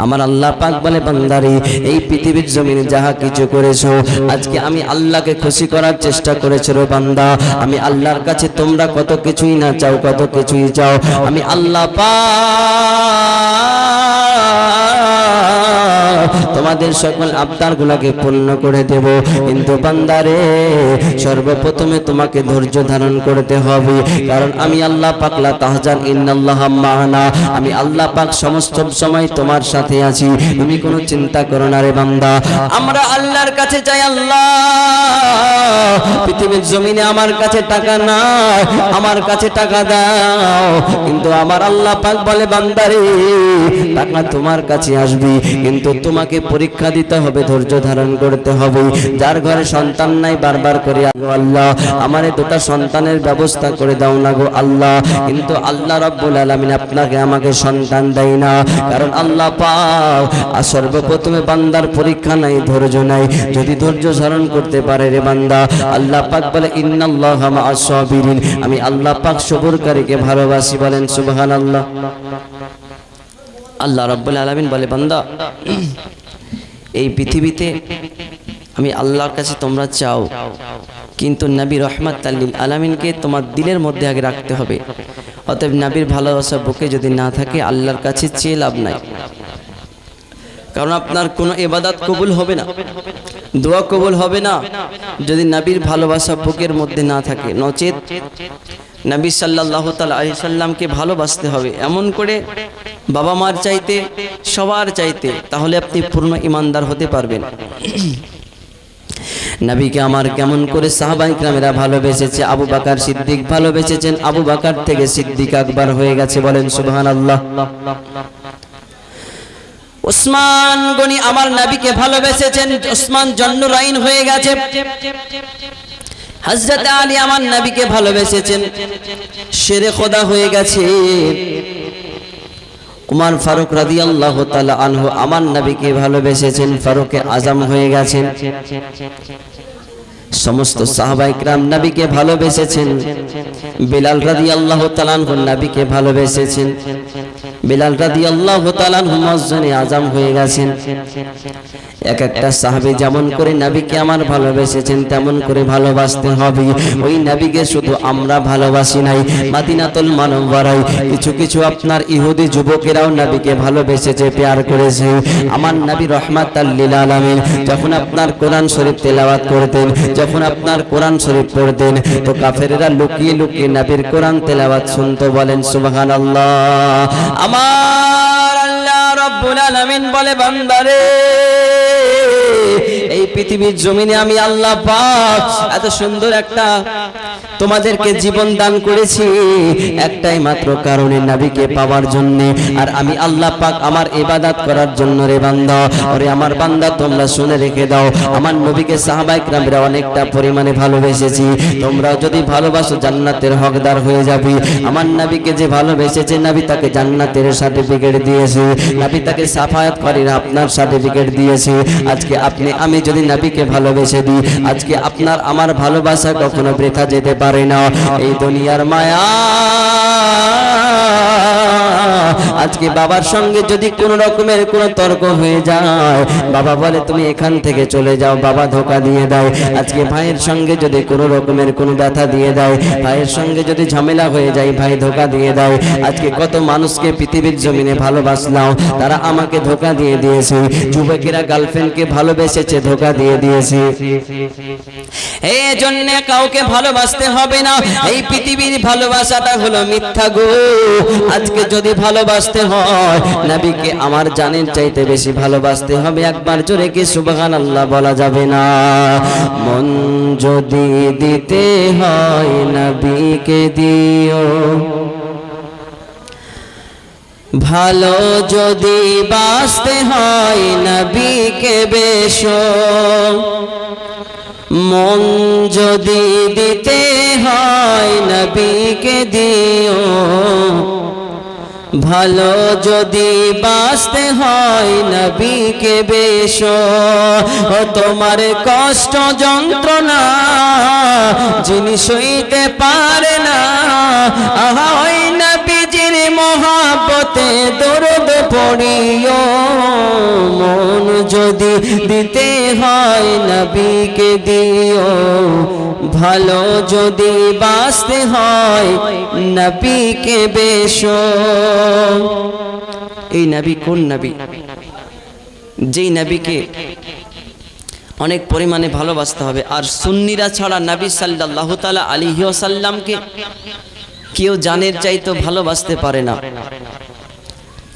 আমার আল্লাহ পাক বলে বান্দারে এই পৃথিবীর জমিনে যাহা কিছু করেছো আজকে আমি আল্লাহকে খুশি করার চেষ্টা করেছো রে বান্দা। আমি আল্লাহর কাছে তোমরা কত কিছুই না চাও, কত কিছুই চাও, আমি আল্লাহ পাক তোমাদের সকল আবদারগুলোকে পূর্ণ করে দেব। কিন্তু বান্দারে সর্বপ্রথমে তোমাকে ধৈর্য ধারণ করতে হবে, কারণ আমি আল্লাহ পাক লা তাহজান ইন্নাল্লাহা মা'ানা, আমি আল্লাহ পাক সমস্ত সময় তোমার সাথে আছি, তুমি কোনো চিন্তা করো না রে বান্দা। আমরা আল্লাহর কাছে চাই, আল্লাহ পৃথিবীর জমিনে আমার কাছে টাকা নাই, আমার কাছে টাকা দাও, কিন্তু আমার আল্লাহ পাক বলে বান্দারে টাকা তোমার কাছে আসবে, কিন্তু তোমাকে পরীক্ষা দিতে হবে, ধৈর্য ধারণ করতে হবে। যার ঘরে সন্তান নাই বারবার করে আল্লাহ আমারে দুটো সন্তানের ব্যবস্থা করে দাও না গো আল্লাহ, কিন্তু আল্লাহ রাব্বুল আলামিন আপনাকে আমাকে সন্তান দেয় না, কারণ আল্লাহ পাক সর্বপ্রথমে বান্দার পরীক্ষা নাই, ধৈর্য নাই। যদি ধৈর্য ধারণ করতে পারে রে বান্দা, আল্লাহ পাক বলে ইন্নাল্লাহা মা'আস সাবিরিন, আমি আল্লাহ পাক সবরকারীকে ভালোবাসি। বলেন সুবহানাল্লাহ। আল্লাহ রাব্বুল আলামিন বলে বান্দা এই পৃথিবীতে আমি আল্লাহর কাছে তোমরা চাও, কিন্তু নবী রহমাতাল লিল আলামিনকে তোমার দিলের মধ্যে আগে রাখতে হবে। অতএব নবীর ভালোবাসা বুকে যদি না থাকে আল্লাহর কাছে চেয়ে লাভ নাই, কারণ আপনার কোনো ইবাদত কবুল হবে না, দোয়া কবুল হবে না যদি নবীর ভালোবাসা বুকের মধ্যে না থাকে। নচেত নবী সাল্লাল্লাহু তাআলা আলাইহি সাল্লামকে ভালোবাসতে হবে এমন করে বাবা মার চাইতে, সবার চাইতে, তাহলে আপনি পূর্ণ ইমানদার হতে পারবেন। নবীকে আমার কেমন করে সাহাবায়ে কেরামেরা ভালোবেসেছে, আবু বকর সিদ্দিক ভালোবেসেছেন, আবু বকর থেকে সিদ্দিক আকবর হয়ে গেছে। বলেন সুবহানাল্লাহ। উসমান গনি আমার নবীকে ভালোবেসেছেন, উসমান জন্নুরাইন হয়ে গেছে। হযরত আলী আমার নবীকে ভালোবেসেছেন, শেরে খোদা হয়ে গেছে। উমর ফারুক রাদিয়াল্লাহু তাআলা আনহু আমার নবীকে ভালোবেসেছেন, ফারুকে আজম হয়ে গেছেন। সমস্ত সাহাবায়ে কেরাম নবীকে ভালোবেসেছেন। বিলাল রাদিয়াল্লাহু তাআলা আনহু নবীকে ভালোবেসেছেন, বিলাল রাদিয়াল্লাহু তাআলা আনহু মুয়াজ্জিনে আজম হয়ে গেছেন। এক একটা সাহাবী যেমন করে নবীকে আমার ভালোবেসেছেন তেমন করে ভালোবাসতে হবে। ওই নবীকে শুধু আমরা ভালোবাসি নাই, মদিনাতুল মুনাওয়ারায় কিছু কিছু আপনার ইহুদি যুবকেরাও নবীকে ভালোবেসেছে, প্যার করেছে। আমার নবী রহমাতাল লিল আলামিন যখন আপনার কোরআন শরীফ তেলাওয়াত করতেন, যখন আপনার কোরআন শরীফ পড়তেন, তো কাফেরেরা লুকিয়ে লুকিয়ে নবীর কোরআন তেলাওয়াত শুনতো। বলেন সুবহানাল্লাহ। আমার আল্লাহ রাব্বুল আলামিন বলে বান্দারে এই পৃথিবীর জমিনে আমি আল্লাহ পাক এত সুন্দর একটা তোমাদেরকে জীবন দান করেছি একটাই মাত্র কারণে, নবীকে পাওয়ার জন্য। আর আমি আল্লাহ পাক আমার ইবাদত করার জন্য রে বান্দা। ওরে আমার বান্দা তোমরা শুনে রেখে দাও, আমার নবীকে সাহাবায়ে কেরামরা অনেকটা পরিমাণে ভালোবেসেছি। তোমরা যদি ভালোবাসো জান্নাতের হকদার হয়ে যাবে। আমার নবীকে যে ভালোবেসেছে নবী তাকে জান্নাতের সার্টিফিকেট দিয়েছে, নবী তাকে সাফায়াত করার আপনার সার্টিফিকেট দিয়েছে। আজকে আপনি আমি যদি নবীকে ভালোবেসে দিই, আজকে আপনার আমার ভালোবাসা কখনো বৃথা যেতে পারে না। এই দুনিয়ার মায়া, আজকে বাবার সঙ্গে যদি কোনো রকমের কোনো তর্ক হয়ে যায়, বাবা বলে তুমি এখান থেকে চলে যাও, বাবা ধোকা দিয়ে দেয়। আজকে ভাইয়ের সঙ্গে যদি কোনো রকমের কোনো ব্যথা দিয়ে দেয়, ভাইয়ের সঙ্গে যদি ঝামেলা হয়ে যায়, ভাই ধোকা দিয়ে দেয়। আজকে কত মানুষকে পৃথিবীর জমিনে ভালোবাসলাম, তারা আমাকে ধোকা দিয়ে দিয়েছে। যুবকেরা গার্লফ্রেন্ডকে ভালোবেসেছে, ধোকা দিয়ে দিয়েছে। এই জন্য কাউকে ভালোবাসতে হবে না, এই পৃথিবীর ভালোবাসাটা হলো মিথ্যা গো। আজকে যদি ভালোবাসতে হয় নবীকে আমার জানের চাইতে বেশি ভালোবাসতে হবে। একবার জোরে কি সুবহানাল্লাহ বলা যাবে না? মন যদি দিতে হয় নবীকে দিও, ভালো যদি বাসতে হয় নবীকে বেশো। মন যদি দিতে হয় নবীকে দিও, ভালো যদি বাসতে হয় নবীকে বেশো। ও তোমার কষ্ট যন্ত্রণা যিনি সইতে পারে না, আহা ওই নবীজির মহব্বতে দরুদ পড়িও। দিতে হয় নবীকে দিও, ভালো যদি বাঁচতে হয় নবীকে বেশো। এই নবী কোন নবী? যেই নবীকে অনেক পরিমাণে ভালোবাসতে হবে। আর সুন্নিরা ছাড়া নবী সাল্লাল্লাহু তাআলা আলাইহি ওয়াসাল্লামকে কেউ জানের চাইতে ভালোবাসতে পারে না।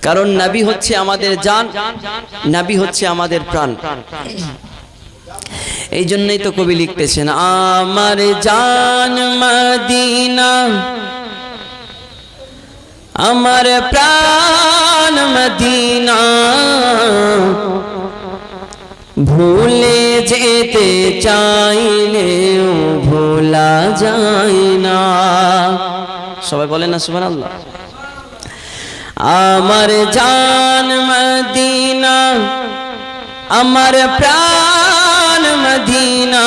কারণ নবী হচ্ছে আমাদের জান, নবী হচ্ছে আমাদের প্রাণ। এই জন্যই তো কবি লিখতেছেন, আমার জান মদিনা, আমার প্রাণ মদিনা, ভুলে যেতে চাইলেও ভোলা যায় না। সবাই বলেন না সুবহানাল্লাহ। আমার জান মদিনা, আমার প্রাণ মদিনা,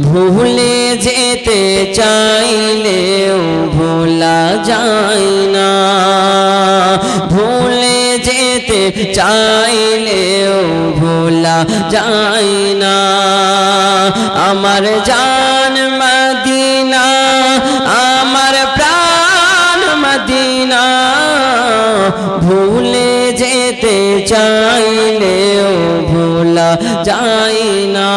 ভুলে যেতে চাইলেও ভোলা যায় না, ভুলে যেতে চাইলেও ভোলা যায় না। আমার জান মদিনা, আমার প্রাণ মদিনা, ভুলে যেতে চাইলেও ভোলা যায় না।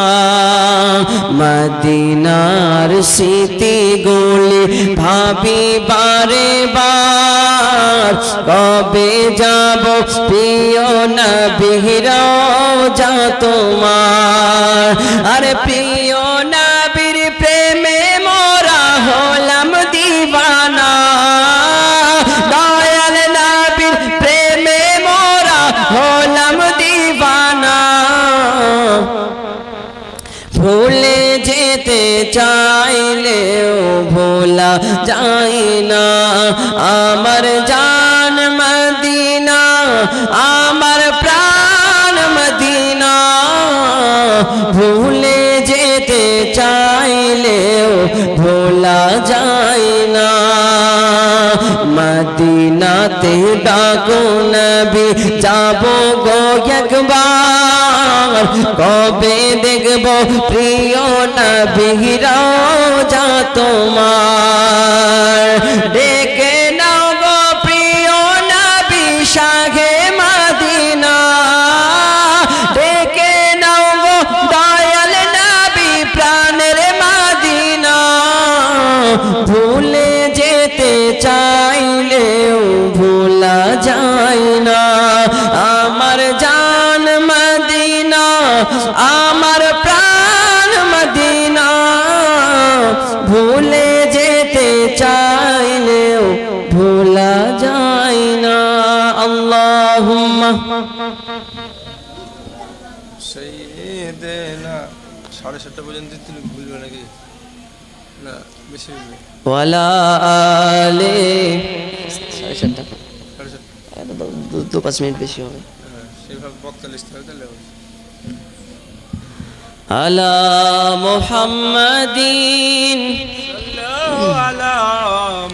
মদিনার স্মৃতিগুলি ভাবি বারে বার, কবে যাব প্রিয় নবীর রওজা তোমার। আরে প্রিয় নবীর প্রেমে মোরা হলাম দিওয়ানা, দয়াল নবীর প্রেমে মোরা হলাম দিওয়ানা, ভুলে যেতে চাইলেও ভোলা যায় না। আমার জান মদিনা, আমার প্রাণ মদিনা, ভুলে যেতে চাইলেও ভোলা যায় না। মদিনাতে ডাকো নবী, যাবো গো একবার, কবে দেখব প্রিয় নবীর রওজা তোমার। ডেকে নাও গো প্রিয় নবী শাহে মদিনা, ডেকে নাও গো দয়াল নবী প্রাণের মদিনা, ভুলে যেতে চাইলেও ভোলা যায় না। আমার জান মদিনা, আমার প্রাণ মদিনা, ভুলে যেতে চাইলেও ভোলা যায় না। আল্লাহুম্মা সাইয়্যিদিনা। 7:30 পর্যন্ত তুমি ভুলবে নাকি? না বেশি হবে। ওয়ালা আলে 7:30, 2-5 মিনিট বেশি হবে। সেভাবে বক্তা লিস্ট হবে তাহলে। আলা মুহাম্মাদিন সাল্লাল্লাহু আলা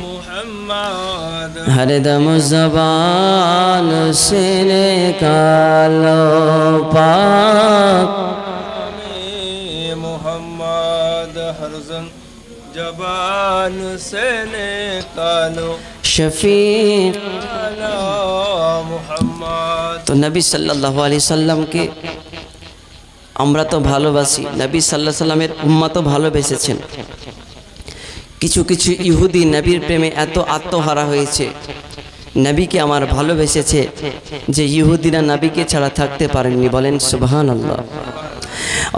মুহাম্মাদ, हर दम ज़बान से निकालो पाक मुहम्मद, हर दम ज़बान से निकालो शफीक। अला मुहम्मद। तो नबी सल्लल्लाहु अलैहि वसल्लम के আমরা তো ভালোবাসি, নবী সাল্লাল্লাহু আলাইহি সাল্লামের উম্মত তো ভালোবেসেছেন। কিছু কিছু ইহুদি নবীর প্রেমে এত আত্মহারা হয়েছে, নবীকে আমার ভালোবেসেছে যে ইহুদিরা নবীকে ছাড়া থাকতে পারেননি। বলেন সুবহানাল্লাহ।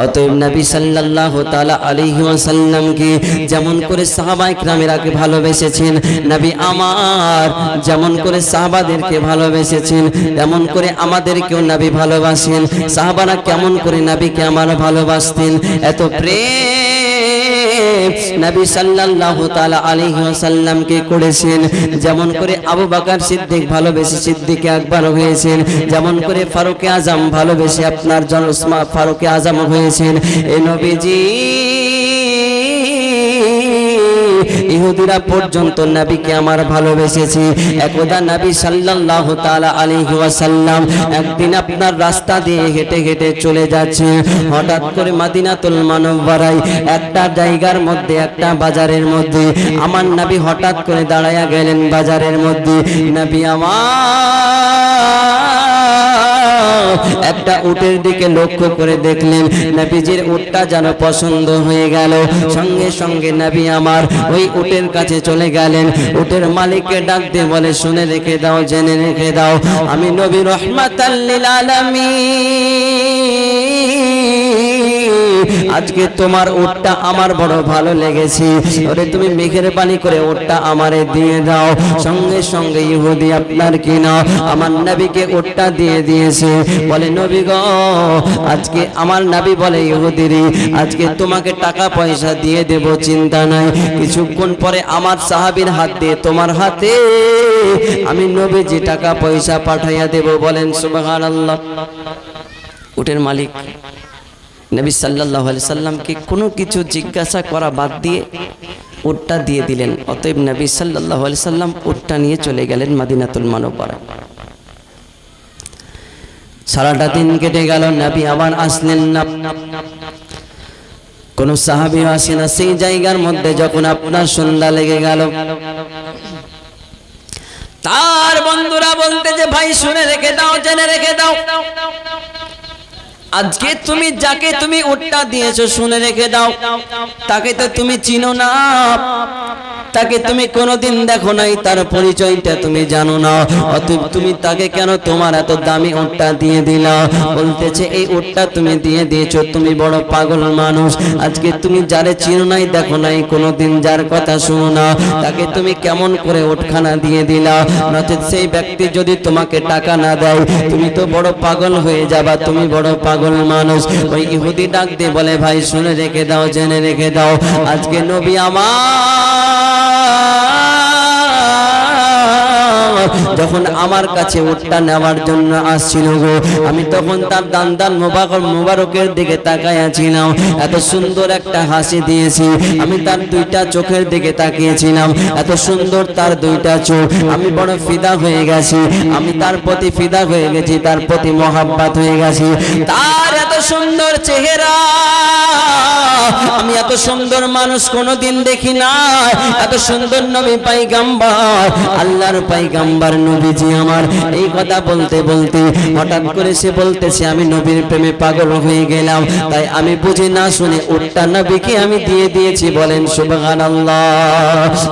অতএব নবী সাল্লাল্লাহু তাআলা আলাইহি ওয়াসাল্লামকে যেমন করে সাহাবায়ে কেরামকে ভালোবেসেছেন, নবী আমার যেমন করে সাহাবাদেরকে ভালোবেসেছেন, তেমন করে আমাদেরকেও নবী ভালোবাসেন। সাহাবারা কেমন করে নবীকে আমার ভালোবাসতেন, এত প্রেম নবী সাল্লাল্লাহু তাআলা আলাইহি ওয়াসাল্লামকে করেছেন। যেমন করে আবু বকর সিদ্দিক ভালোবেসে সিদ্দিক আকবর হয়েছেন, যেমন করে ফারুক আজম ভালোবেসে আপনার জন উসমান ফারুক আজম হয়েছেন। এই নবীজি ইহুদিরা পর্যন্ত নবীকে আমার ভালোবেসেছে। একদা নবী সাল্লাল্লাহু তাআলা আলাইহি ওয়াসাল্লাম একদিন আপনার রাস্তা দিয়ে হেঁটে হেঁটে চলে যাচ্ছে। হঠাৎ করে মদিনাতুল মুনাওয়ারায় একটা জায়গার মধ্যে, একটা বাজারের মধ্যে আমার নবী হঠাৎ করে দাঁড়ায়া গেলেন বাজারের মধ্যে। নবী একটা উটের দিকে লক্ষ্য করে দেখলেন, নবীজির উটটা যেন পছন্দ হয়ে গেল। সঙ্গে সঙ্গে নবী আমার ওই উটের কাছে চলে গেলেন। উটের মালিককে ডাক দিয়ে বলে, শুনে রেখে দাও, জেনে রেখে দাও, আমি নবী রহমাতাল লিল আলামিন, আজকে তোমার উটটা আমার বড় ভালো লেগেছে, ওরে তুমি মেহেরবানি করে উটটা আমারে দিয়ে দাও। সঙ্গে সঙ্গে ইহুদি আপনার কিনা আমার নবীকে উটটা দিয়ে দিয়েছে। বলে, নবী গো, আজকে আমার নবী বলে, ইহুদিরি আজকে তোমাকে টাকা পয়সা দিয়ে দেব, চিন্তা নাই। কিছুক্ষণ পরে আমার সাহাবীর হাত দিয়ে তোমার হাতে আমি নবীজি টাকা পয়সা পাঠাইয়া দেব। বলেন সুবহানাল্লাহ। উটের মালিক নবী সাল্লাল্লাহু আলাইহি সাল্লামকে কোনো কিছু জিজ্ঞাসা করা বাদ দিয়ে উটটা দিয়ে দিলেন। অতএব নবী সাল্লাল্লাহু আলাইহি সাল্লাম উটটা নিয়ে চলে গেলেন মদিনাতুল মুনাওয়ারা। সারাটা দিন কেটে গেল, নবী আবার আসলেন না, কোন সাহাবী আসে না। সেই জায়গার মধ্যে যখন আপনার সন্ধ্যা লেগে গেল, তার বন্ধুরা বলতে যে, ভাই শুনে রেখে দাও, জেনে রেখে দাও, আজকে তুমি যাকে তুমি উটটা দিয়েছো, শুনে রেখে দাও, তাকে তো তুমি চিনো না, তাকে তুমি কোনোদিন দেখো নাই, তার পরিচয়টা তুমি জানো না, অতএব তুমি তাকে কেন তোমার এত দামি উটটা দিয়ে দিলা? বলতেছে, এই উটটা তুমি দিয়ে দিয়েছো, তুমি বড় পাগল মানুষ। আজকে তুমি যারে চিনো নাই, দেখো নাই, কোনোদিন যার কথা শুনো না, তাকে তুমি কেমন করে উটখানা দিয়ে দিলা? নচেৎ সেই ব্যক্তি যদি তোমাকে টাকা না দেয়, তুমি তো বড় পাগল হয়ে যাবা, তুমি বড় পাগল মানুষ। ওই ইহুদি ডাক দিয়ে বলে, ভাই শুনে রেখে দাও, জেনে রেখে দাও, আজকে নবী যখন আমার কাছে উটটা নেওয়ার জন্য আসছিল গো, আমি তখন তার দান মুবারকের দিকে তাকাইয়াছিলাম। এত সুন্দর একটা হাসি দিয়েছি, আমি তার দুইটা চোখের দিকে তাকিয়েছিলাম, এত সুন্দর তার দুইটা চোখ, আমি বড় ফিদা হয়ে গেছি, আমি তার প্রতি ফিদা হয়ে গেছি, তার প্রতি মহাব্বত হয়ে গেছি। তার এত সুন্দর চেহারা, আমি এত সুন্দর মানুষ কোনোদিন দেখি না, এত সুন্দর নবী পয়গম্বর, আল্লাহর পয়গম্বর নবীজি আমার। এই কথা বলতে বলতে হঠাৎ করে সে বলতেছে, আমি নবীর প্রেমে পাগল হয়ে গেলাম, তাই আমি বুঝে না শুনে উটটা নবীকে আমি দিয়ে দিয়েছি। বলেন সুবহানাল্লাহ।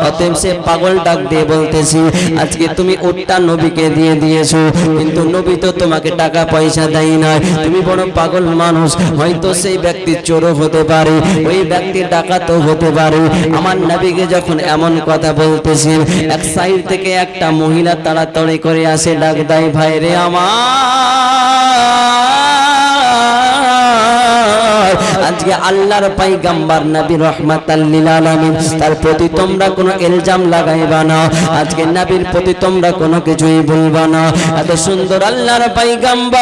অতএব সে পাগল ডাক দিয়ে বলতেছি, আজকে তুমি উটটা নবীকে দিয়ে দিয়েছো, কিন্তু নবী তো তোমাকে টাকা পয়সা দেয় না, তুমি বড় পাগল মানুষ। হয়তো সেই ব্যক্তি চোরও হতে পারে, ওই ব্যক্তি ডাকাতও হতে পারে। আমার নবীকে যখন এমন কথা বলতেছেন, এক সাইড থেকে একটা মহিলা তাড়াতাড়ি করে আসে, ডাক দেয়, ভাই রে আমার, আজকে আল্লাহর পয়গম্বর নবী রহমাতাল লিল আলামিন, তার প্রতি তোমরা কোনো ইলজাম লাগাইবা না, আজকে নবীর প্রতি তোমরা কোনো কিছুই বলবা না। এত সুন্দর আল্লাহর পয়গম্বর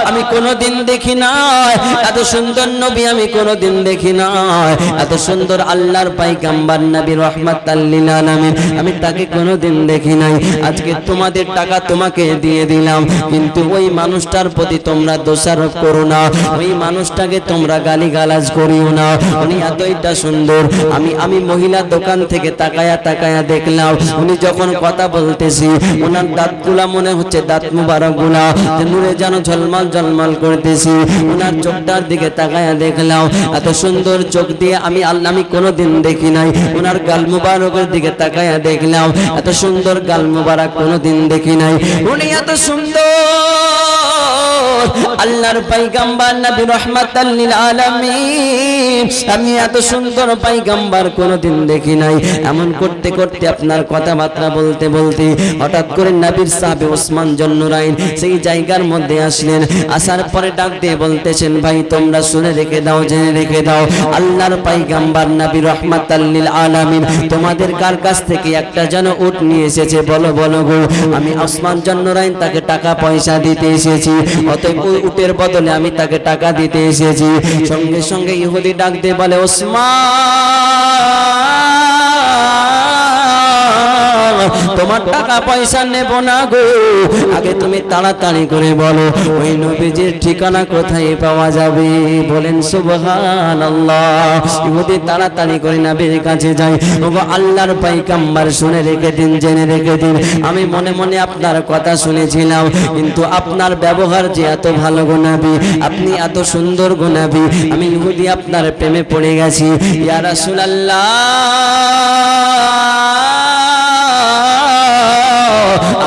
আমি কোনোদিন দেখি নাই, এত সুন্দর নবী আমি কোনোদিন দেখি নাই, এত সুন্দর আল্লাহর পয়গম্বর নবী রহমাতাল লিল আলামিন আমি তাকে কোনোদিন দেখি নাই। আজকে তোমাদের টাকা তোমাকে দিয়ে দিলাম, কিন্তু ওই মানুষটার প্রতি তোমরা দোষারোপ করো না, ওই মানুষটাকে তোমরা গালিগালাজ করিও না, উনি এতইটা সুন্দর। আমি মহিলা দোকান থেকে তাকায়া দেখলাম, উনি যখন কথা বলতেছি, ওনার দাঁতগুলা মনে হচ্ছে দাঁত মুবারকগুলা নূরে যেন ঝলমল ঝলমল করতেছি। ওনার চোখটার দিকে তাকায়া দেখলাম, এত সুন্দর চোখ দিয়ে আমি কোনোদিন দেখি নাই। ওনার গাল মুবারকের দিকে তাকায়া দেখলাম, এত সুন্দর গাল মুবারক কোনোদিন দেখি নাই। উনি এত সুন্দর আল্লাহর পয়গম্বর নবী রহমাতাল লিল আলামিন, আমি এত সুন্দর পয়গম্বর কোনোদিন দেখি নাই। এমন করতে করতে আপনার কথাবার্তা বলতে বলতে হঠাৎ করে নবীর সাহাবী ওসমান জন্নুরাইন সেই জায়গার মধ্যে আসলেন। আসার পরে ডাক দিয়ে বলতেছেন, ভাই তোমরা শুনে রেখে দাও, জেনে রেখে দাও, আল্লাহর পয়গম্বর নবী রহমাতাল লিল আলামিন তোমাদের কার কাছ থেকে একটা যেন উট নিয়ে এসেছে, বলো বলো গো। আমি ওসমান জন্নুরাইন তাকে টাকা পয়সা দিতে এসেছি। অতএব ওই উটের বদলে আমি তাকে টাকা দিতে এসেছি। সঙ্গে সঙ্গে ইহুদি ডাক দিয়ে বলে, ওসমান, তোমার টাকা পয়সা নেব না গো, আগে তুমি তাড়াতাড়ি করে বলো ওই নবীজির ঠিকানা কোথায় পাওয়া যাবে। বলেন সুবহানাল্লাহ। ইহুদি তাড়াতাড়ি করে নবীর কাছে যায়। ওগো আল্লাহর পয়গম্বর, শুনে রেখে দিন, জেনে রেখে দিন, আমি মনে মনে আপনার কথা শুনেছিলাম, কিন্তু আপনার ব্যবহার যে এত ভালো গো নবী, আপনি এত সুন্দর গো নবী, আমি ইহুদি আপনার প্রেমে পড়ে গেছি। ইয়া রাসূলুল্লাহ,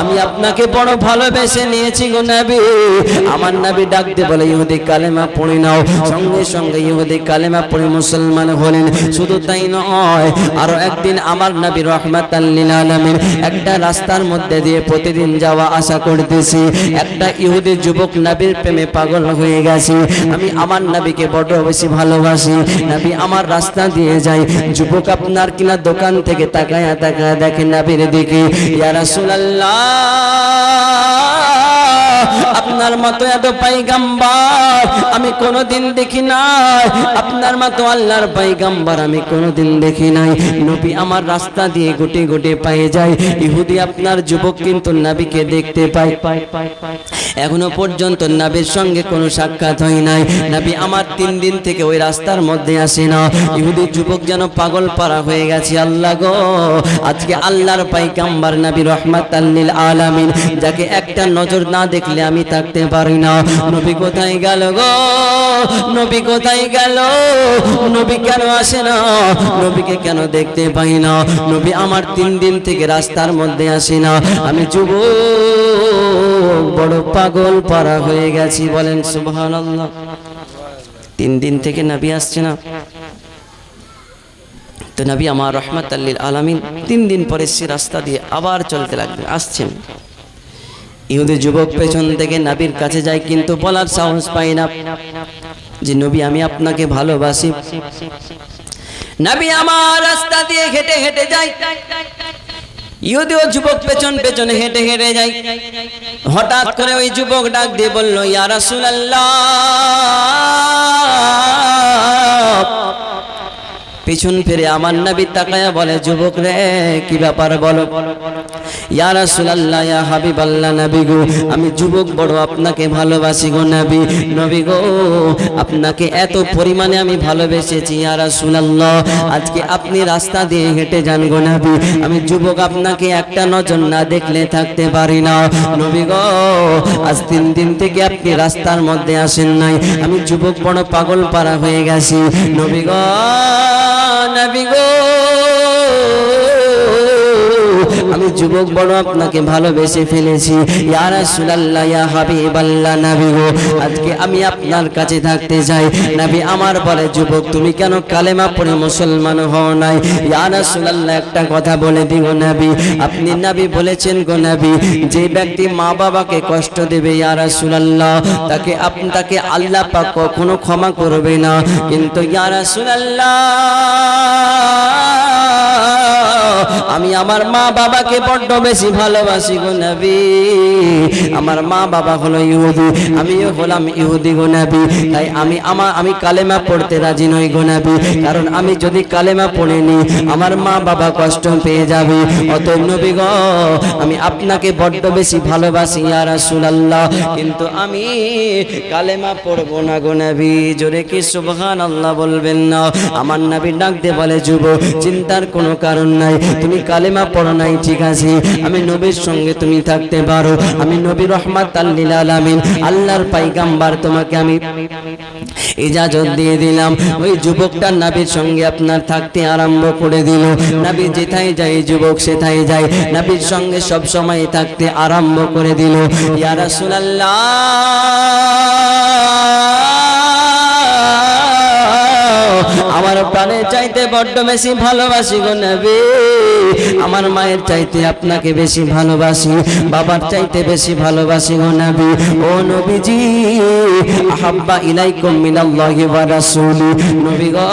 আমি আপনাকে বড় ভালোবেসে নিয়েছি গো নবী। আমার নবী ডাক দিয়ে বলে, ইহুদি কালেমা পড়ে নাও। সঙ্গে সঙ্গে ইহুদি কালেমা পড়ে মুসলমান হলেন। শুধু তাই নয়, আরো একদিন আমার নবী রাহমাতাল লিল আলামিন একটা রাস্তার মধ্যে দিয়ে প্রতিদিন যাওয়া আসা করতেছি। একটা ইহুদি যুবক নবীর প্রেমে পাগল হয়ে গেছে। আমি আমার নবীকে বড় বেশি ভালোবাসি। নবী আমার রাস্তা দিয়ে যায়। যুবক আপনার কিনা দোকান থেকে তাকায় তাকায় দেখে নবীর দিকে। ইয়া রাসূলুল্লাহ, আপনার মতো এত পয়গম্বর আমি কোনোদিন দেখি নাই, আপনার মতো আল্লাহর পয়গম্বর আমি কোনোদিন দেখি নাই। নবী আমার রাস্তা দিয়ে গুটি গুটি পায়ে যায়। ইহুদি আপনার যুবক কিন্তু নবীকে দেখতে পায়। এখনো পর্যন্ত নবীর সঙ্গে কোনো সাক্ষাৎ হয় নাই। নবী আমার 3 দিন থেকে ওই রাস্তার মধ্যে আসে না। ইহুদি যুবক যেন পাগল পারা হয়ে গেছে। আল্লাহ গো, আজকে আল্লাহর পয়গম্বর নবী রাহমাতাল লিল আলামিন, যাকে একটা নজর না দেখলে আমি থাকতে পারি না, নবী কোথায় গেল গো? নবী কোথায় গেল? নবী কেন আসে না? নবীকে কেন দেখতে পাই না? নবী আমার 3 দিন থেকে রাস্তার মধ্যে আসে না। আমি যুবক বড় পাগল পারা হয়ে গেছি। বলেন সুবহানাল্লাহ। 3 দিন থেকে নবী আসছে না। তো নবী আমার রাহমাতাল লিল আলামিন 3 দিন পরে সে রাস্তা দিয়ে আবার চলতে লাগলেন, আসছেন। ইহুদি যুবক পেছন থেকে নবীর কাছে যায়, কিন্তু বলার সাহস পায় না যে নবী আমি আপনাকে ভালোবাসি। নবী আমার রাস্তা দিয়ে হেঁটে হেঁটে যায়। ইহুদি ও যুবক পেছন পেছনে হেঁটে হেঁটে যায়। হঠাৎ করে ওই যুবক ডাক দিয়ে বলল, ইয়া রাসূলুল্লাহ। পিছন ফিরে আমার নবী তাকায়া বলে, যুবক রে, কি ব্যাপার বলো? ইয়া রাসূলুল্লাহ, ইয়া হাবিবাল্লাহ, নবী গো, আমি যুবক বড় আপনাকে ভালোবাসি গো নবী। নবী গো, আপনাকে এত পরিমাণে আমি ভালোবেসেছি ইয়া রাসূলুল্লাহ, আজকে আপনি রাস্তা দিয়ে হেঁটে যান গো নবী, আমি যুবক আপনাকে একটা নজর না দেখলে থাকতে পারি না। নবী গো, আজ 3 দিন থেকে আপনি রাস্তার মধ্যে আসেন নাই, আমি যুবক বড় পাগল পারা হয়ে গেছি। নবী গো, নবী গো, আমি যুবক বড় আপনাকে ভালোবেসে ফেলেছি ইয়া রাসূলুল্লাহ, ইয়া হাবিবাল্লাহ, নবী গো, আজকে আমি আপনার কাছে থাকতে চাই। নবী আমার বলে, যুবক তুমি কেন কালেমা পড়ে মুসলমান হও নাই? ইয়া রাসূলুল্লাহ, একটা কথা বলে দিও নবী, আপনি নবী বলেছেন গো নবী, যে ব্যক্তি মা বাবাকে কষ্ট দেবে ইয়া রাসূলুল্লাহ, তাকে আল্লাহ পাক কখনো ক্ষমা করবে না। কিন্তু ইয়া রাসূলুল্লাহ, আমি আমার মা বাবাকে বড্ড বেশি ভালোবাসি গো নবী। আমার মা বাবা হলো ইহুদি, আমিও হলাম ইহুদি গো নবী। তাই আমি কালেমা পড়তে রাজি নই গো নবী, কারণ আমি যদি কালেমা পড়ে নি আমার মা বাবা কষ্ট পেয়ে যাবে। অতএব নবী গো, আমি আপনাকে বড্ড বেশি ভালোবাসি ইয়া রাসূলুল্লাহ, কিন্তু আমি কালেমা পড়বো না গো নবী। জোরে কি সুবহানাল্লাহ বলবেন না? আমার নবী ডাক দিয়ে বলে, যুবক চিন্তার কোনো কারণ নাই, তুমি কালেমা পড়ো নাই ঠিক আছে, আমি নবীর সঙ্গে তুমি থাকতে পারো। আমি নবী রাহমাতাল লিল আলামিন, আল্লাহর পয়গম্বর, তোমাকে আমি ইজাজত দিয়ে দিলাম। ওই যুবকটা নবীর সঙ্গে আপনার থাকতে আরম্ভ করে দিল। নবী যেথায় যায় যুবক সেথায় যায়, নবীর সঙ্গে সব সময় থাকতে আরম্ভ করে দিল। ইয়া রাসূলুল্লাহ, আমার প্রাণে চাইতে বড্ড বেশি ভালোবাসি গো নবী। আমার মায়ের চাইতে আপনাকে বেশি ভালোবাসি, বাবার চাইতে বেশি ভালোবাসি গো নবী। ও নবীজি, আহাব্বা ইলাইকুম মিনাল্লাহি ওয়া রাসূলি, নবী গো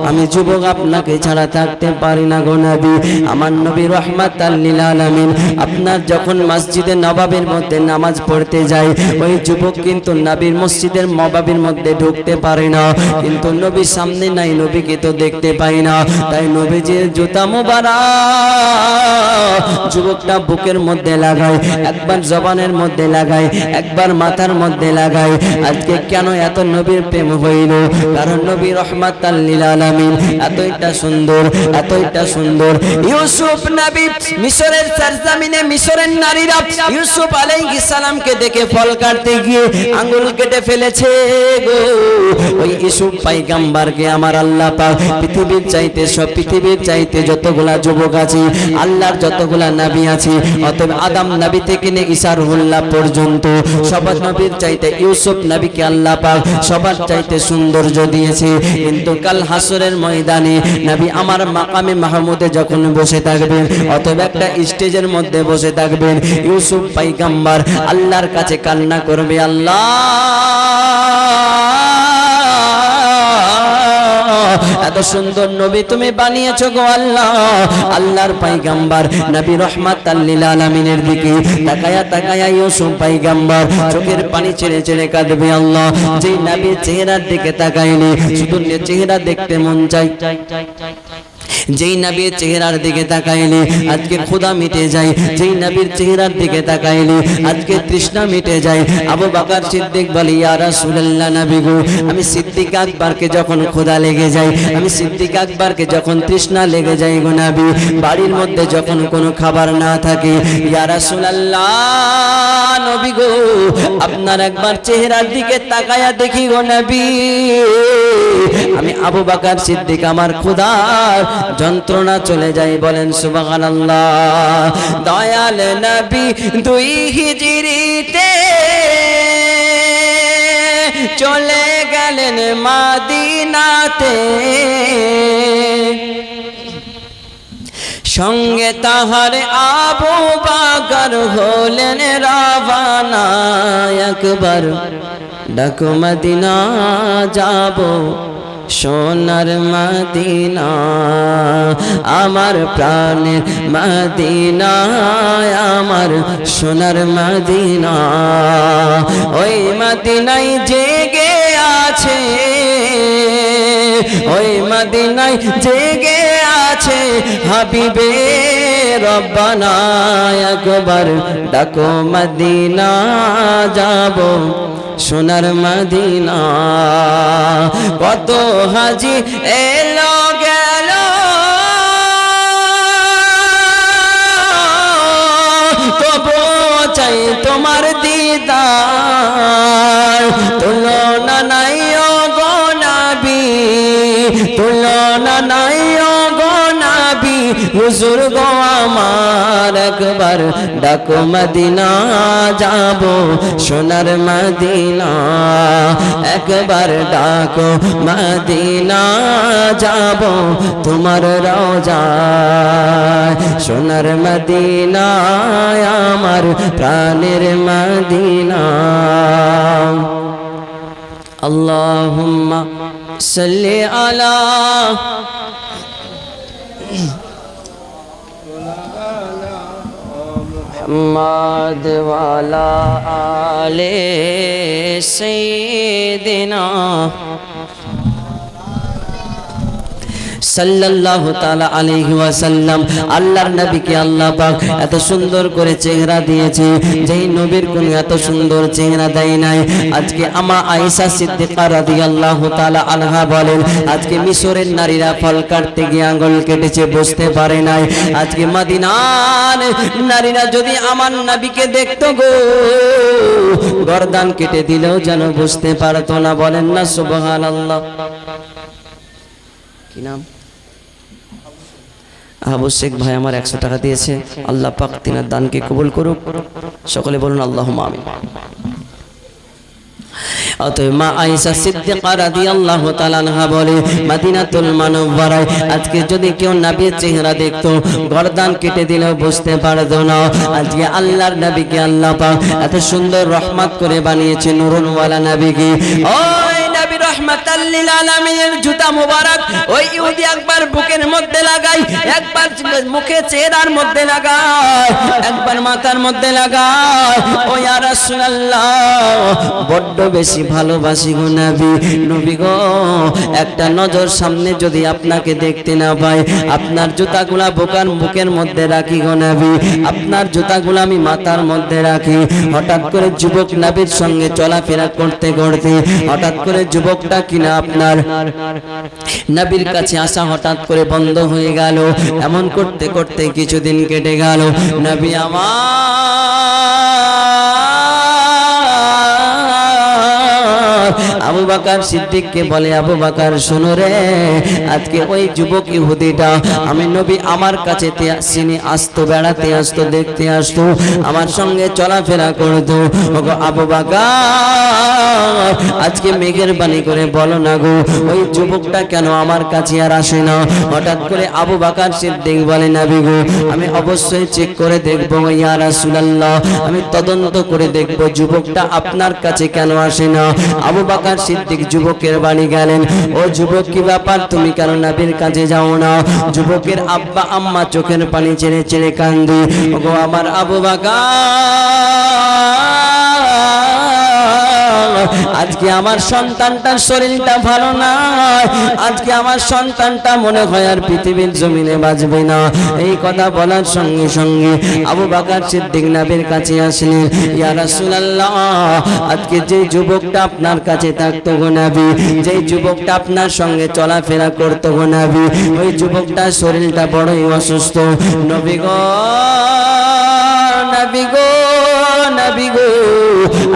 আমি যুবক আপনাকে ছাড়া থাকতে পারি না গো নবী। আমার নবী রাহমাতাল লিল আলামিন আপনার যখন মসজিদে নববীর মধ্যে নামাজ পড়তে যায়, ওই যুবক কিন্তু নবীর মসজিদের নববীর মধ্যে ঢুকতে পারে না, কিন্তু নবী সামনে নাই, নবীকে তো দেখতে পাই না। তাই নবীজির জুতা মোবারক যুবকটা বুকের মধ্যে লাগায়, একবার জবানের মধ্যে লাগায়, একবার মাথার মধ্যে লাগায়। আজকে কেন এত নবীর প্রেম হইল? কারণ নবী রাহমাতাল লিল আলামিন এতইটা সুন্দর, এতইটা সুন্দর। ইউসুফ নবী মিশরের সরজমিনে মিশরের নারীরা ইউসুফ আলাইহিস সালামকে দেখে ফল কাটতে গিয়ে আঙ্গুল কেটে ফেলেছে গো। ওই ইউসুফ পয়গম্বরকে আমার আল্লাহ পাক পৃথিবীর চাইতে, সব পৃথিবীর চাইতে যতগুলা যুবক আছে, আল্লাহর যতগুলা নবী আছে, অতএব আদম নবী থেকে নিয়ে ঈসা রুহুল্লাহ পর্যন্ত সবার নবীর চাইতে ইউসুফ নবীকে আল্লাহ পাক সবার চাইতে সৌন্দর্য দিয়েছে। কিন্তু কাল হাসরের ময়দানে নবী আমার মাকামে মাহমুদে যখন বসে থাকবেন, অতএব একটা স্টেজের মধ্যে বসে থাকবেন, ইউসুফ পয়গম্বর আল্লাহর কাছে কান্না করবে, আল্লাহ এত সুন্দর নবী তুমি বানিয়েছো গো আল্লাহ। আল্লাহর পয়গম্বর নবী রাহমাতাল লিল আলামিনের দিকে তাকায়া তাকায়া ইউসুফ পয়গম্বর চোখের পানি ছেড়ে ছেড়ে কাঁদবে, আল্লাহ যেই নবীর চেহারার দিকে তাকাইলে শুধু চেহারা দেখতে মন চাই, যেই নবীর চেহারার দিকে তাকাইলে আজকে ক্ষুধা মিটে যায়, যেই নবীর চেহারার দিকে তাকাইলে আজকে তৃষ্ণা মিটে যায়। আবু বকর সিদ্দিক বলে, ইয়া রাসূলুল্লাহ নবী গো, আমি সিদ্দিক আকবরকে যখন ক্ষুধা লেগে যায়, আমি সিদ্দিক আকবরকে যখন তৃষ্ণা লেগে যায় গো নবী, বাড়ির মধ্যে যখন কোনো খাবার না থাকে, ইয়া রাসূলুল্লাহ নবী গো আপনার একবার চেহারার দিকে তাকায়া দেখি গো নবী, আমি আবু বকর সিদ্দিক আমার ক্ষুধার যন্ত্রণা চলে যায়। বলেন সুবহানাল্লাহ। দয়াল নবী 2 হিজরিতে চলে গেলেন মদিনাতে, সঙ্গে তাহার আবু বকর হলেন রওয়ানা। একবার ডাকো মদিনা যাব, সোনার মদিনা আমার প্রাণের মদিনা, আমার সোনার মদিনা। ওই মদিনায় জেগে আছে, ওই মদিনায় জেগে আছে হাবিবে রব্বানা। একবার ডাকো মদিনা যাব, সোনার মদিনা। কত হাজি এলো গেল, তবু চাই তোমার দিদার। তুলনা নাই ও গো নবী, তুলনা নাই ও গো নবী, হুজুর গো আমার। একবার ডাকো মদিনা যাব, সোনার মদিনা। একবার ডাকো মদিনা যাব, তোমার রওজায়, সোনার মদিনা আমার প্রাণের মদিনা। আল্লাহুম্মা সাল্লি আলা মুহাম্মাদ ওয়া আলা আলি সাইয়্যিদিনা সাল্লাল্লাহু তাআলা আলাইহি ওয়াসাল্লাম। আল্লাহর নবীকে আল্লাহ পাক এত সুন্দর করে চেহারা দিয়েছে, যেই নবীর কোন এত সুন্দর চেহারা দেয় নাই। আজকে আমা আয়েশা সিদ্দিকা রাদিয়াল্লাহু তাআলা আনহা বলেন, আজকে মিশরের নারীরা ফল কাটতে গিয়ে আঙ্গুল কেটেছে, বুঝতে পারে নাই। আজকে মদিনার নারীরা যদি আমার নবীকে দেখতো গো, গর্দান কেটে দিলেও যেন বুঝতে পারতো না। বলেন না সুবহানাল্লাহ। কি নাম? আবু শেখ ভাই আমার 100 টাকা দিয়েছে, আল্লাহ পাক তিনার দানকে কবুল করুক। সকলে বলুন আল্লাহুম্মা আমিন। অতএব মা আয়েশা সিদ্দিকা রাদিয়াল্লাহু তাআলা আনহা বলে মদিনাতুল মুনাওয়ারায় আজকে যদি কেউ নবীর চেহারা দেখতো গর্দান কেটে দিলেও বুঝতে পারতো না। আজকে আল্লাহর নবীকে আল্লাহ পাক এত সুন্দর রহমত করে বানিয়েছে, নূরুন ওয়ালা নবীকে। ওই নবী রহমাতাল লিল আলামিনের জুতা মুবারক ওই ইহুদি একবার বুকের মধ্যে লাগাই, একবার মুখে চেহারার মধ্যে লাগায়, একবার মাথার মধ্যে লাগায়। ও ইয়া রাসূলুল্লাহ বড্ড বেশি ভালোবাসি গো নবী, নবী গো একটা নজর সামনে যদি আপনাকে দেখতে না পাই, আপনার জুতাগুলা বুকের মধ্যে রাখি গো নবী, আপনার জুতাগুলা আমি মাথার মধ্যে রাখি। হঠাৎ করে যুবক নবীর সঙ্গে চলাফেরা করতে করতে হঠাৎ করে যুবকটা কিনা আপনার নবীর কাছে আসা হঠাৎ করে বন্ধ হয়ে গেল। এমন করতে করতে কিছুদিন কেটে গেল। নবী আবু বকর সিদ্দিককে বলে, আবু বকর শোনো রে, আজকে ওই যুবক ইহুদিটা আমি নবী আমার কাছে আসতো, বেড়াতে আসতো, দেখতে আসতো, আমার সঙ্গে চলাফেরা করতো। ওগো আবু বকর আজকে মেঘের বাণী করে বলো না গো ওই যুবকটা কেন আমার কাছে আর আসে না? হঠাৎ করে আবু বকর সিদ্দিক বলে, নবী গো আমি অবশ্যই চেক করে দেখবো ইয়া রাসূলুল্লাহ, আমি তদন্ত করে দেখবো যুবকটা আপনার কাছে কেন আসে না। আবু বকর সিদ্দিক যুবকের বাড়ি গেলেন। ও যুবক কি ব্যাপার, তুমি কেন নবীর কাছে যাও না? যুবকের আব্বা আম্মা চোখের পানি ছেড়ে ছেড়ে কান্দে। ওগো আমার আবু বকর আজকে আমার সন্তানটার শরীরটা ভালো না, আজকে আমার সন্তানটা মনে হয় আর পৃথিবীর জমিনে বাঁচবে না। এই কথা বলার সঙ্গে সঙ্গে আবু বকর সিদ্দিক নবীর কাছে আসলেন। ইয়া রাসূলুল্লাহ আজকে যে যুবকটা আপনার কাছে থাকতো গো নবী, যে যুবকটা আপনার সঙ্গে চলাফেরা করতো গো নবী, ওই যুবকটার শরীরটা বড়ই অসুস্থ। নবী গো, নবী গো, নবী গো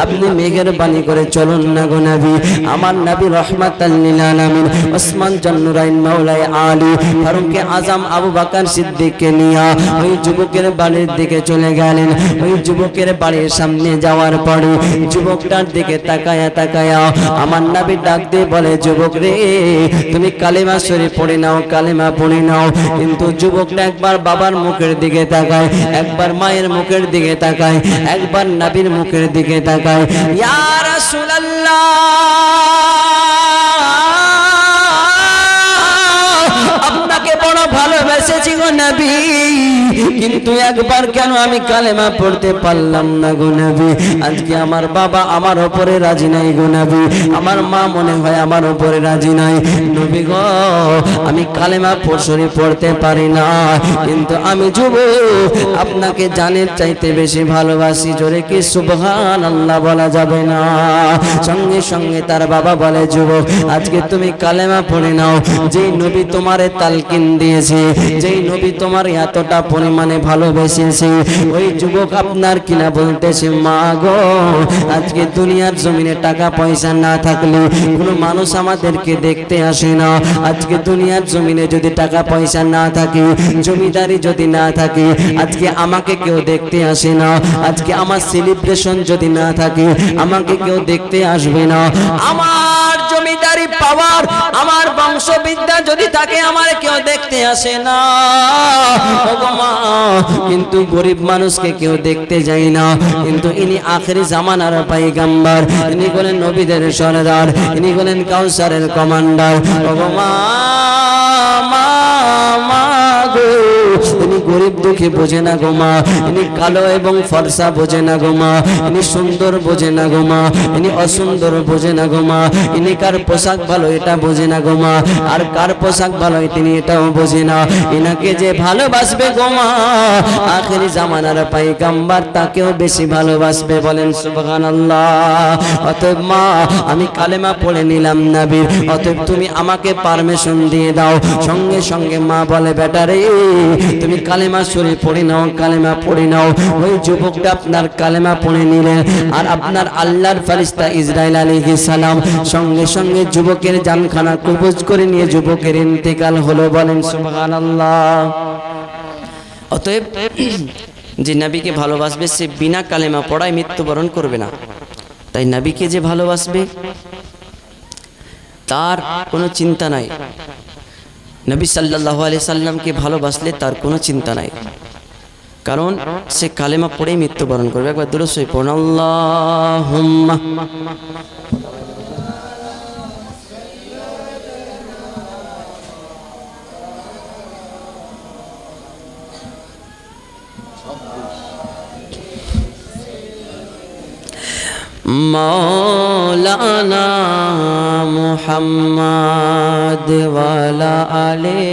আপনি মেঘের বাণী করে চলুন না গো নবী। আমার নবী রহমাতাল লিল আলামিন ওসমান জন্নুরাইন মাওলাই আলী ফারুকে আজম আবু বকর সিদ্দিককে নিয়ে ওই যুবকের বাড়ির দিকে চলে গেলেন। ওই যুবকের বাড়ির সামনে যাওয়ার পরে যুবকটার দিকে তাকায়া তাকায়া আমার নবী ডাক দিয়ে বলে, যুবক রে তুমি কালেমা শরীফ পড়ে নাও, কালেমা পড়ে নাও। কিন্তু যুবকটা একবার বাবার মুখের দিকে তাকায়, একবার মায়ের মুখের দিকে তাকায়, একবার নবীর মুখের দিকে তাকায়। ইয়া রাসূলুল্লাহ আপনাকে বড় ভালোবেসেছি গো নবী, কিন্তু একবার কেন আমি কালেমা পড়তে পারলাম না গো নবী। আজকে আমার বাবা আমার উপরে রাজি নাই গো নবী, আমার মা মনে হয় আমার উপরে রাজি নাই। নবী গো আমি কালেমা শরীফ পড়তে পারি না, কিন্তু আমি যুবক আপনাকে জানের চাইতে বেশি ভালোবাসি। জোরে কি সুবহানাল্লাহ বলা যাবে না? সঙ্গে সঙ্গে তার বাবা বলে, যুবক আজকে তুমি কালেমা পড়ে নাও। যেই নবী তোমারে তালকিন দিয়েছে, যেই নবী তোমার এতটা পরিমাণে ভালোবেসেছে, ওই যুবক আপনার কিনা বলতেছে, মা গো আজকে দুনিয়ার জমিনে টাকা পয়সা না থাকলে কোনো মানুষ আমাদেরকে দেখতে আসে না। আজকে দুনিয়ার জমিনে যদি টাকা পয়সা না থাকে, জমিদারি যদি না থাকে, আজকে আমাকে কেউ দেখতে আসে না। আজকে আমার সেলিব্রেশন যদি না থাকে, আমাকে কেউ দেখতে আসবে না। আমার জমিদারি পাওয়ার, আমার বংশবিদ্যা যদি থাকে, আমার কেউ দেখতে আসে না। কিন্তু গরিব মানুষকে কেউ দেখতে যায় না। কিন্তু ইনি আখেরি জামানার পয়গম্বর, ইনি হলেন নবীদের সরদার, ইনি হলেন কাউসারের কমান্ডার। ইনি গরিব দুঃখী বোঝে না গো মা, ইনি কালো এবং ফর্সা বোঝে না গো মা, ইনি সুন্দর বোঝে না গো মা, ইনি অসুন্দর বোঝে না গো মা, ইনি কার পোশাক ভালো এটা বোঝে না গো মা, আর কার পোশাক ভালো তিনি এটাও বোঝে না। এনাকে যে ভালোবাসবে গো মা, আখেরি জামানার পয়গম্বর তাকেও বেশি ভালোবাসবে। বলেন সুবহানাল্লাহ। অতএব মা আমি কালেমা পড়ে নিলাম নবীর, অতএব তুমি আমাকে পারমিশন দিয়ে দাও। সঙ্গে সঙ্গে মা বলে, বেটা রে তুমি কালেমা শরীফ পড়ে নাও, কালেমা পড়ে নাও। ওই যুবকটা আপনার কালেমা পড়ে নিলেন, আর আপনার আল্লাহর ফেরেশতা ইসরাইল আলাইহিস সালাম সঙ্গে সঙ্গে যুবকের জানখানা কবজ করে নিয়ে যুবকের ইন্তেকাল হলো। বলেন সুবহানাল্লাহ। অতএব যে নবীকে ভালোবাসবে সে বিনা কালেমা পড়ায় মৃত্যুবরণ করবে না। তাই নবীকে যে ভালোবাসবে তার কোনো চিন্তা নাই, নবী সাল্লাল্লাহু আলাইহি সাল্লামকে ভালোবাসলে তার কোনো চিন্তা নাই, কারণ সে কালেমা পড়েই মৃত্যুবরণ করবে। একবার দুরূদ শরীফ পড়ুন, আল্লাহুম্মা मौलाना मुहम्मद वाला आले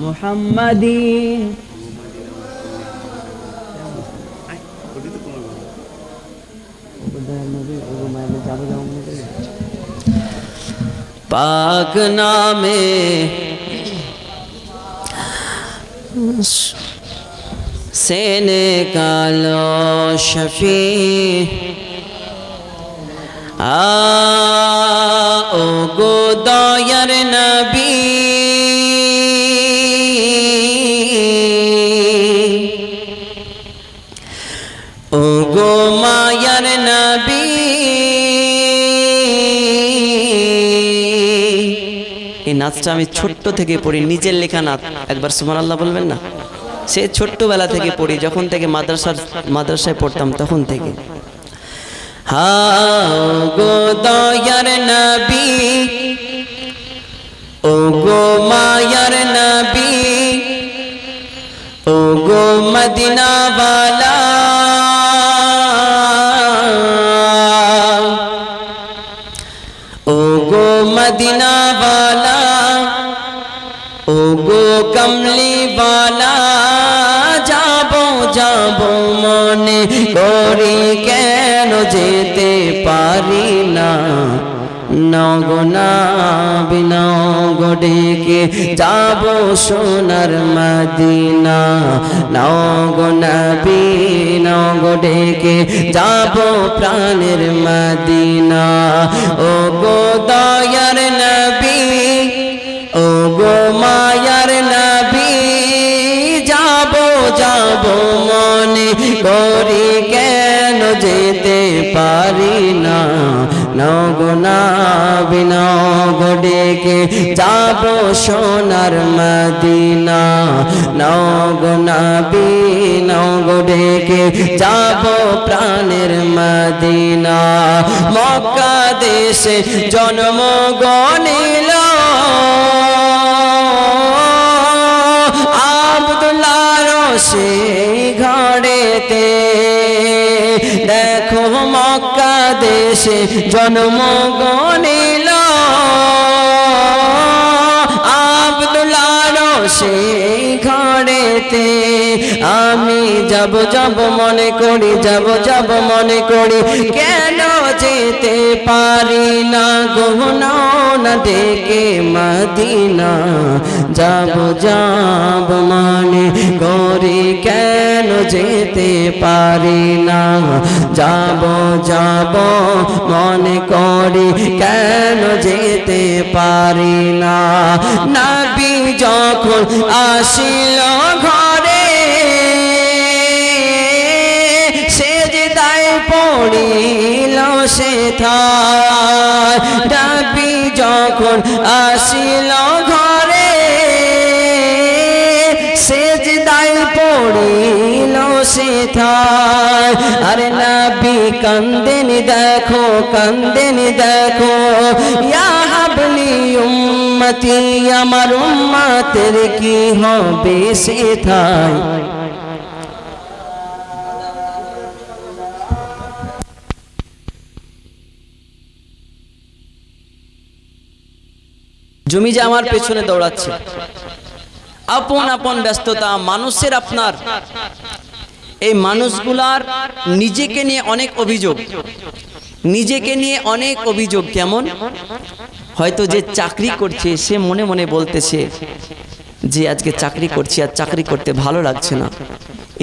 मुहम्मदीन पाक नामे से निकालो शफी ओ गो दयार नबी ओ गो मायार नबी এই নাচটা আমি ছোট্ট থেকে পড়ি, নিজের লেখা নাচ। একবার সুবহানাল্লাহ বলবেন না? সে ছোট্টবেলা থেকে পড়ি, যখন থেকে মাদ্রাসায় পড়তাম তখন থেকে। হাও গো দয়ার নবী, ও গো মায়ার নবী, ও গো মদিনা वाला, ও গো মদিনা वाला, ও গো কমলি वाला, যাবো যাবো মনে করি কেন যেতে পারি না, নগো নবী নগো ডেকে যাবো সোনার মদিনা, নগো নবী নগো ডেকে যাবো প্রাণের মদিনা। ও গো দয়ার নবী, ও গো মায়ার নবী, যাবো যাবো মনে করি কেন যেতে পারি না, নগো নবী নগো ডেকে যাবো সোনার মদিনা, নগো নবী নগো ডেকে যাবো প্রাণের মদিনা। মক্কা দেশে জন্ম গনিল আব্দুল্লাহর সেই ঘরেতে, দেখো মক্কা দেশে জন্ম গনিল আব্দুল্লাহর সেই ঘরেতে। আমি যাব যাব মনে করি, যাব যাব মনে করি কেন যেতে পারি না, গো না ডেকে মদিনা, যাব যাব মনে করি কেন যেতে পারি না, যাব যাব মনে করি কেন যেতে পারি না। নবী যখন আসিল ঘরে, সেজদায় পড়িল সেথায়, নবী যখন আসিল ঘরে, সেজদায় পড়িল সেথায়। আরে নবী কান্দেন দেখো, কান্দেন দেখো, ইয়া হাবলি উম্মতি, আমার উম্মতের কি হবে সেথায়। জমি যে আমার পেছনে দৌড়াচ্ছে, আপন আপন ব্যস্ততা মানুষের, আপনার এই মানুষগুলার নিজেকে নিয়ে অনেক অভিযোগ, নিজেকে নিয়ে অনেক অভিযোগ। কেমন? হয়তো যে চাকরি করছে সে মনে মনে বলতেছে যে আজকে চাকরি করছি আর চাকরি করতে ভালো লাগছে না,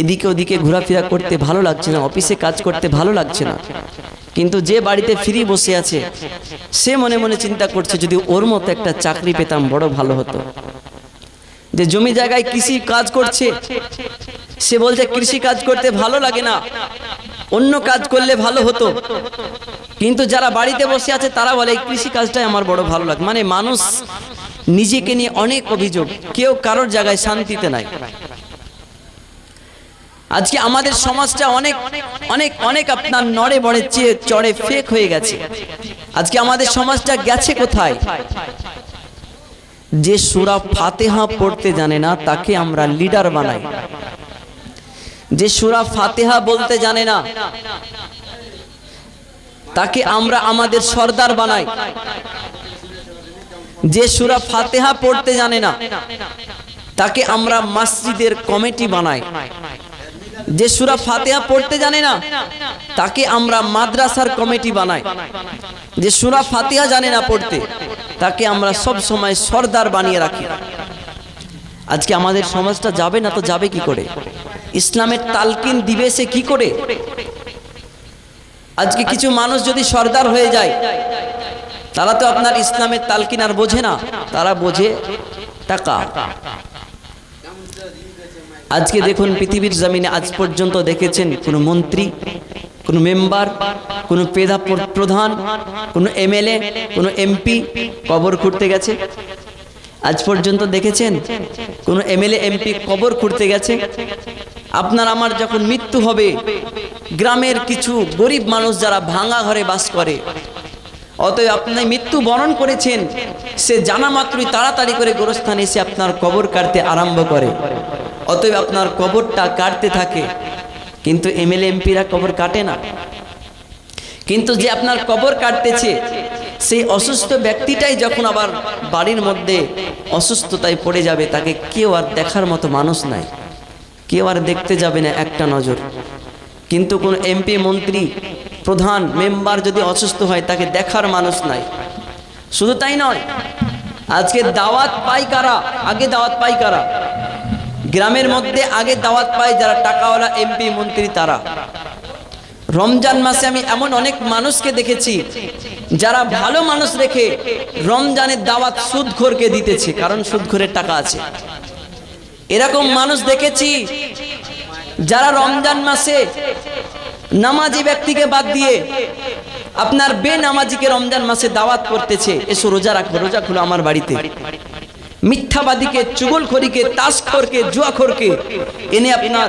এদিকে ওদিকে ঘোরাফেরা করতে ভালো লাগছে না, অফিসে কাজ করতে ভালো লাগছে না। কিন্তু যে বাড়িতে ফ্রি বসে আছে সে মনে মনে চিন্তা করছে যদি ওর মতো একটা চাকরি পেতাম বড় ভালো হতো। যে জমি জায়গায় কৃষি কাজ করছে সে বলছে কৃষি কাজ করতে ভালো লাগে না, অন্য কাজ করলে ভালো হতো। কিন্তু যারা বাড়িতে বসে আছে তারা বলে এই কৃষি কাজটাই আমার বড় ভালো লাগে। মানে মানুষ নিজেকে নিয়ে অনেক অভিযোগ, কেউ কারোর জায়গায় শান্তিতে নাই। আজকে আমাদের সমাজটা অনেক অনেক অনেক আপনার নড়ে বড়ে চেয়ে চড়ে ফেক হয়ে গেছে। আজকে আমাদের সমাজটা গেছে কোথায়? যে সূরা ফাতিহা পড়তে জানে না তাকে আমরা লিডার বানাই, যে সূরা ফাতিহা বলতে জানে না তাকে আমরা আমাদের সর্দার বানাই, যে সূরা ফাতিহা পড়তে জানে না তাকে আমরা মসজিদের কমিটি বানাই, যে সূরা ফাতিহা পড়তে জানে না তাকে আমরা মাদ্রাসার কমিটি বানাই, যে সূরা ফাতিহা জানে না পড়তে তাকে আমরা সব সময় সর্দার বানিয়ে রাখি। আজকে আমাদের সমাজটা যাবে না তো যাবে কি করে? ইসলামের তালকিন দিবে সে কি করে? আজকে কিছু মানুষ যদি সর্দার হয়ে যায় তারা তো আপনার ইসলামের তালকিন আর বোঝে না, তারা বোঝে টাকা। আজকে দেখুন পৃথিবীর জমিনে আজ পর্যন্ত দেখেছেন কোনো মন্ত্রী, কোনো মেম্বার, কোনো প্রধান, কোনো এমএলএ, কোনো এমপি কবর খুঁড়তে গেছে? আজ পর্যন্ত দেখেছেন কোনো এমএলএ এমপি কবর খুঁড়তে গেছে? আপনার আমার যখন মৃত্যু হবে গ্রামের কিছু গরিব মানুষ যারা ভাঙা ঘরে বাস করে, অতএব আপনি মৃত্যু বরণ করেছেন সে জানা মাত্রই তাড়াতাড়ি করে গোরস্থানে এসে আপনার কবর কাটতে আরম্ভ করে, অতএব আপনার কবরটা কাটতে থাকে। কিন্তু এমএলএ এমপিরা কবর কাটে না। কিন্তু যে আপনার কবর কাটতেছে সেই অসুস্থ ব্যক্তিটাই যখন আবার বাড়ির মধ্যে অসুস্থতায় পড়ে যাবে তাকে কেউ আর দেখার মতো মানুষ নাই, কেউ আর দেখতে যাবে না একটা নজর। কিন্তু কোন এমপি, মন্ত্রী, প্রধান, মেম্বার যদি অসুস্থ হয় তাকে দেখার মানুষ নাই। শুধু তাই নয়, আজকে দাওয়াত পাই কারা? আগে দাওয়াত পাই কারা? গ্রামের মধ্যে আগে দাওয়াত পায় যারা টাকাওয়ালা এমপি, মন্ত্রী, তারা। রমজান মাসে আমি এমন অনেক মানুষকে দেখেছি যারা ভালো মানুষ রেখে রমজানের দাওয়াত সুদখোরকে দিতেছে, কারণ সুদখোরের টাকা আছে। এরকম মানুষ দেখেছি যারা রমজান মাসে নামাজি ব্যক্তিকে বাদ দিয়ে আপনার বেনামাজিকে রমজান মাসে দাওয়াত করতেছে, এসো রোজা রাখবো, রোজা খুলো আমার বাড়িতে। মিথ্যাবাদীকে, চুগলখড়িকে, তাসখোরকে, জুয়াখোরকে এনে আপনার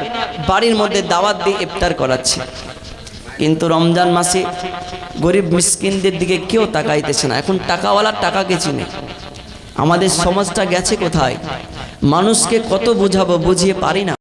বাড়ির মধ্যে দাওয়াত দিয়ে ইফতার করাচ্ছে। কিন্তু রমজান মাসে গরিব মিসকিনদের দিকে কেউ তাকাইতেছে না। এখন টাকাওয়ালা টাকাকে চিনে। আমাদের সমাজটা গেছে কোথায়? মানুষকে কত বোঝাবো, বুঝিয়ে পারি না।